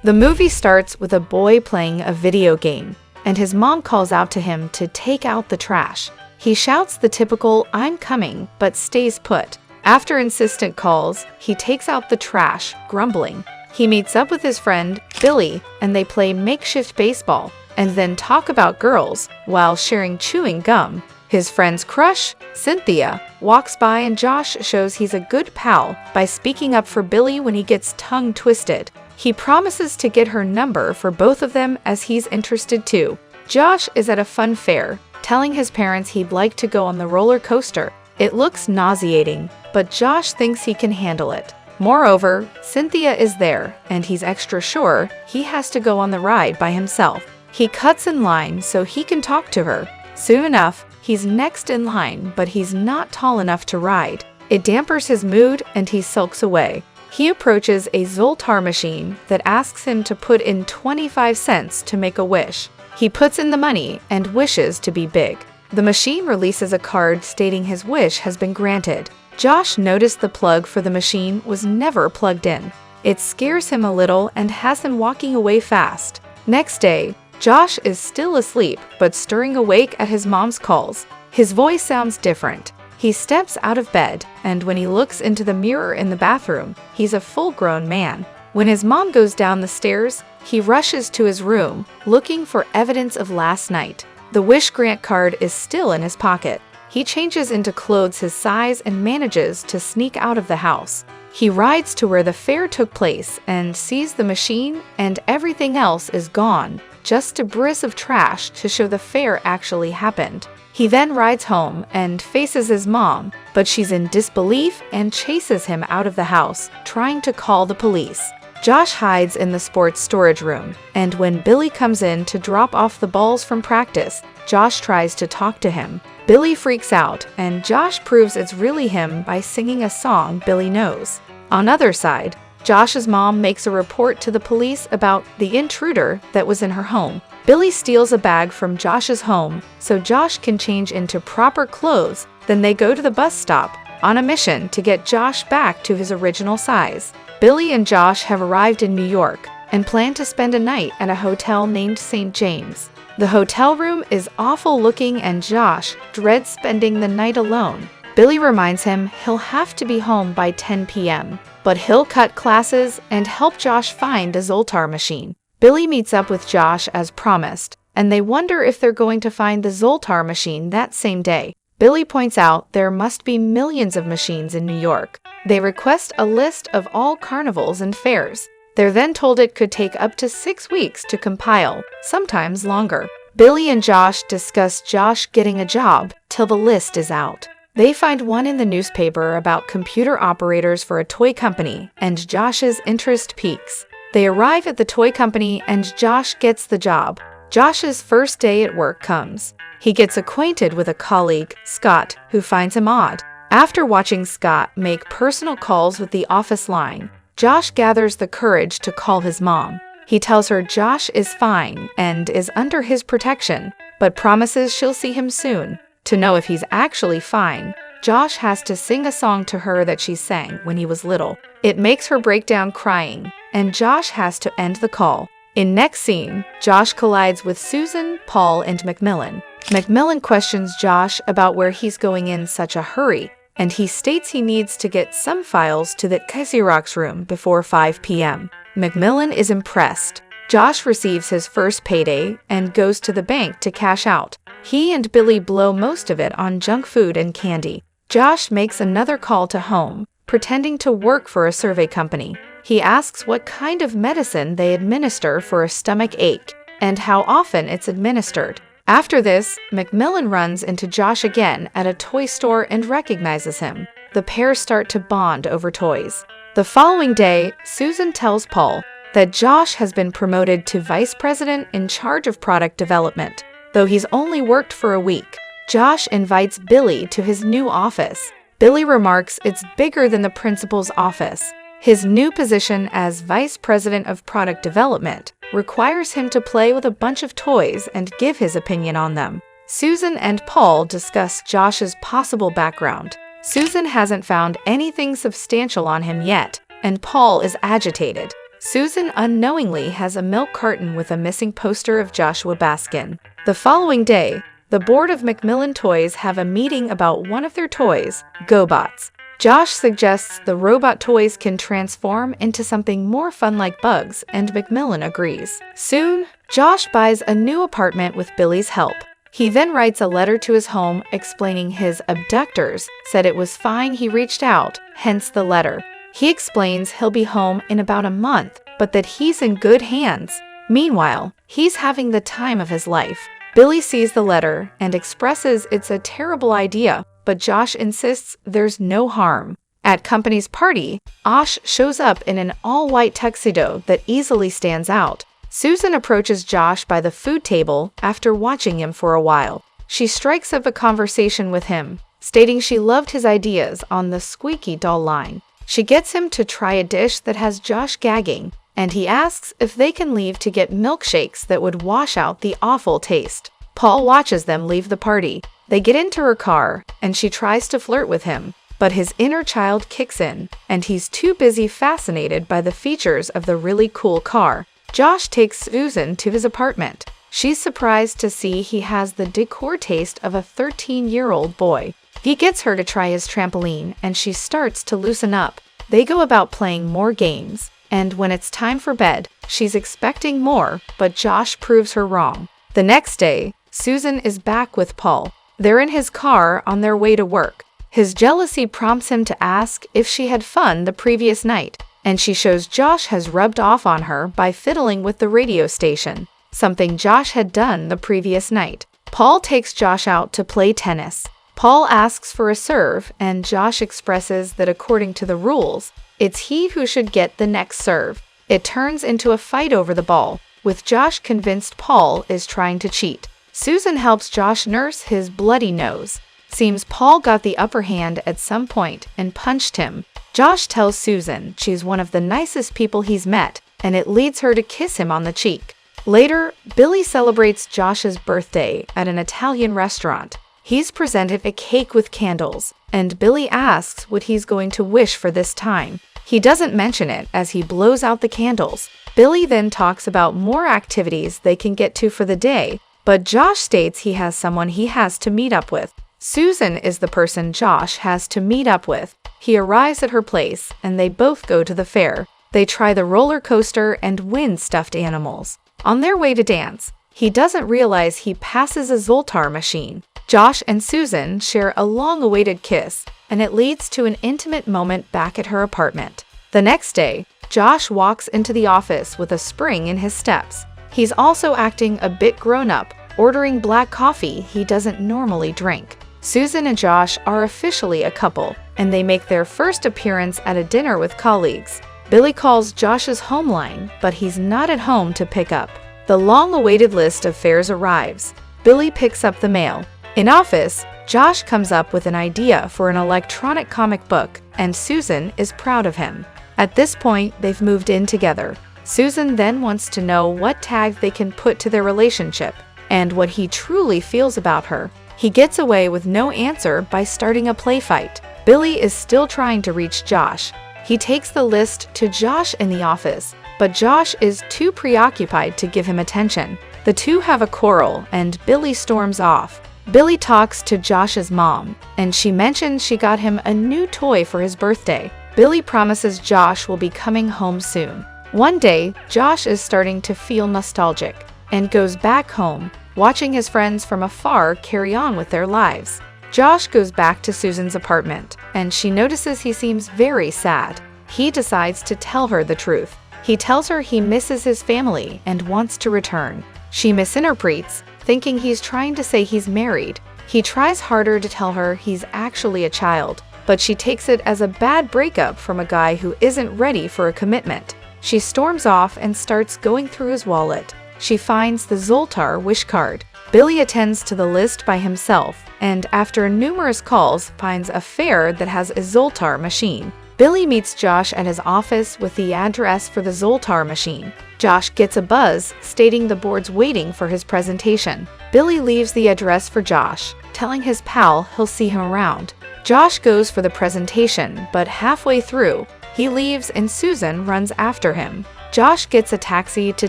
The movie starts with a boy playing a video game, and his mom calls out to him to take out the trash. He shouts the typical "I'm coming," but stays put. After insistent calls, he takes out the trash, grumbling. He meets up with his friend, Billy, and they play makeshift baseball, and then talk about girls while sharing chewing gum. His friend's crush, Cynthia, walks by and Josh shows he's a good pal by speaking up for Billy when he gets tongue twisted. He promises to get her number for both of them as he's interested too. Josh is at a fun fair, telling his parents he'd like to go on the roller coaster. It looks nauseating, but Josh thinks he can handle it. Moreover, Cynthia is there, and he's extra sure he has to go on the ride by himself. He cuts in line so he can talk to her. Soon enough, he's next in line, but he's not tall enough to ride. It dampers his mood and he sulks away. He approaches a Zoltar machine that asks him to put in 25 cents to make a wish. He puts in the money and wishes to be big. The machine releases a card stating his wish has been granted. Josh noticed the plug for the machine was never plugged in. It scares him a little and has him walking away fast. Next day, Josh is still asleep but stirring awake at his mom's calls. His voice sounds different. He steps out of bed, and when he looks into the mirror in the bathroom, he's a full-grown man. When his mom goes down the stairs, he rushes to his room, looking for evidence of last night. The wish grant card is still in his pocket. He changes into clothes his size and manages to sneak out of the house. He rides to where the fair took place and sees the machine, and everything else is gone, just debris of trash to show the fair actually happened. He then rides home and faces his mom, but she's in disbelief and chases him out of the house, trying to call the police. Josh hides in the sports storage room, and when Billy comes in to drop off the balls from practice, Josh tries to talk to him. Billy freaks out, and Josh proves it's really him by singing a song Billy knows. On the other side, Josh's mom makes a report to the police about the intruder that was in her home. Billy steals a bag from Josh's home so Josh can change into proper clothes. Then they go to the bus stop on a mission to get Josh back to his original size. Billy and Josh have arrived in New York and plan to spend a night at a hotel named St. James. The hotel room is awful looking and Josh dreads spending the night alone. Billy reminds him he'll have to be home by 10 p.m., but he'll cut classes and help Josh find a Zoltar machine. Billy meets up with Josh as promised, and they wonder if they're going to find the Zoltar machine that same day. Billy points out there must be millions of machines in New York. They request a list of all carnivals and fairs. They're then told it could take up to 6 weeks to compile, sometimes longer. Billy and Josh discuss Josh getting a job till the list is out. They find one in the newspaper about computer operators for a toy company, and Josh's interest peaks. They arrive at the toy company and Josh gets the job. Josh's first day at work comes. He gets acquainted with a colleague, Scott, who finds him odd. After watching Scott make personal calls with the office line, Josh gathers the courage to call his mom. He tells her Josh is fine and is under his protection, but promises she'll see him soon. To know if he's actually fine, Josh has to sing a song to her that she sang when he was little. It makes her break down crying, and Josh has to end the call. In next scene, Josh collides with Susan, Paul, and Macmillan. Macmillan questions Josh about where he's going in such a hurry, and he states he needs to get some files to that Xerox room before 5 p.m. Macmillan is impressed. Josh receives his first payday and goes to the bank to cash out. He and Billy blow most of it on junk food and candy. Josh makes another call to home, pretending to work for a survey company. He asks what kind of medicine they administer for a stomach ache and how often it's administered. After this, Macmillan runs into Josh again at a toy store and recognizes him. The pair start to bond over toys. The following day, Susan tells Paul that Josh has been promoted to vice president in charge of product development. Though he's only worked for a week, Josh invites Billy to his new office. Billy remarks it's bigger than the principal's office. His new position as Vice President of Product Development requires him to play with a bunch of toys and give his opinion on them. Susan and Paul discuss Josh's possible background. Susan hasn't found anything substantial on him yet, and Paul is agitated. Susan unknowingly has a milk carton with a missing poster of Joshua Baskin. The following day, the board of Macmillan Toys have a meeting about one of their toys, GoBots. Josh suggests the robot toys can transform into something more fun like bugs, and Macmillan agrees. Soon, Josh buys a new apartment with Billy's help. He then writes a letter to his home explaining his abductors said it was fine he reached out, hence the letter. He explains he'll be home in about a month, but that he's in good hands. Meanwhile, he's having the time of his life. Billy sees the letter and expresses it's a terrible idea, but Josh insists there's no harm. At company's party, Osh shows up in an all-white tuxedo that easily stands out. Susan approaches Josh by the food table after watching him for a while. She strikes up a conversation with him, stating she loved his ideas on the squeaky doll line. She gets him to try a dish that has Josh gagging, and he asks if they can leave to get milkshakes that would wash out the awful taste. Paul watches them leave the party. They get into her car, and she tries to flirt with him, but his inner child kicks in, and he's too busy fascinated by the features of the really cool car. Josh takes Susan to his apartment. She's surprised to see he has the decor taste of a 13-year-old boy. He gets her to try his trampoline, and she starts to loosen up. They go about playing more games, and when it's time for bed, she's expecting more, but Josh proves her wrong. The next day, Susan is back with Paul. They're in his car on their way to work. His jealousy prompts him to ask if she had fun the previous night, and she shows Josh has rubbed off on her by fiddling with the radio station, something Josh had done the previous night. Paul takes Josh out to play tennis. Paul asks for a serve, and Josh expresses that according to the rules, it's he who should get the next serve. It turns into a fight over the ball, with Josh convinced Paul is trying to cheat. Susan helps Josh nurse his bloody nose. Seems Paul got the upper hand at some point and punched him. Josh tells Susan she's one of the nicest people he's met, and it leads her to kiss him on the cheek. Later, Billy celebrates Josh's birthday at an Italian restaurant. He's presented a cake with candles, and Billy asks what he's going to wish for this time. He doesn't mention it as he blows out the candles. Billy then talks about more activities they can get to for the day, but Josh states he has someone he has to meet up with. Susan is the person Josh has to meet up with. He arrives at her place, and they both go to the fair. They try the roller coaster and win stuffed animals. On their way to dance, he doesn't realize he passes a Zoltar machine. Josh and Susan share a long-awaited kiss, and it leads to an intimate moment back at her apartment. The next day, Josh walks into the office with a spring in his steps. He's also acting a bit grown-up, ordering black coffee he doesn't normally drink. Susan and Josh are officially a couple, and they make their first appearance at a dinner with colleagues. Billy calls Josh's home line, but he's not at home to pick up. The long-awaited list of fares arrives. Billy picks up the mail. In office, Josh comes up with an idea for an electronic comic book, and Susan is proud of him. At this point, they've moved in together. Susan then wants to know what tag they can put to their relationship, and what he truly feels about her. He gets away with no answer by starting a play fight. Billy is still trying to reach Josh. He takes the list to Josh in the office, but Josh is too preoccupied to give him attention. The two have a quarrel, and Billy storms off. Billy talks to Josh's mom, and she mentions she got him a new toy for his birthday. Billy promises Josh will be coming home soon. One day, Josh is starting to feel nostalgic, and goes back home, watching his friends from afar carry on with their lives. Josh goes back to Susan's apartment, and she notices he seems very sad. He decides to tell her the truth. He tells her he misses his family and wants to return. She misinterprets, thinking he's trying to say he's married. He tries harder to tell her he's actually a child, but she takes it as a bad breakup from a guy who isn't ready for a commitment. She storms off and starts going through his wallet. She finds the Zoltar wish card. Billy attends to the list by himself, and after numerous calls, finds a fair that has a Zoltar machine. Billy meets Josh at his office with the address for the Zoltar machine. Josh gets a buzz, stating the board's waiting for his presentation. Billy leaves the address for Josh, telling his pal he'll see him around. Josh goes for the presentation, but halfway through, he leaves and Susan runs after him. Josh gets a taxi to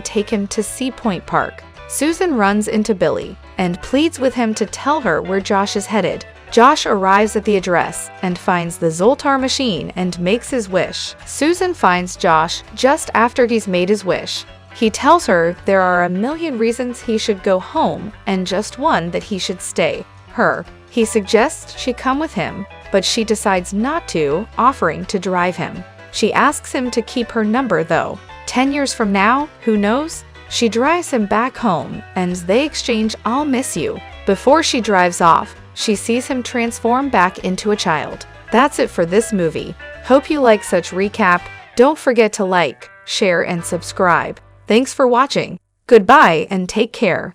take him to Sea Point Park. Susan runs into Billy and pleads with him to tell her where Josh is headed. Josh arrives at the address and finds the Zoltar machine and makes his wish. Susan finds Josh just after he's made his wish. He tells her there are a million reasons he should go home and just one that he should stay. He suggests she come with him, but she decides not to, offering to drive him. She asks him to keep her number though. 10 years from now, who knows? She drives him back home and they exchange "I'll miss you." Before she drives off, she sees him transform back into a child. That's it for this movie. Hope you like such recap. Don't forget to like, share, and subscribe. Thanks for watching. Goodbye and take care.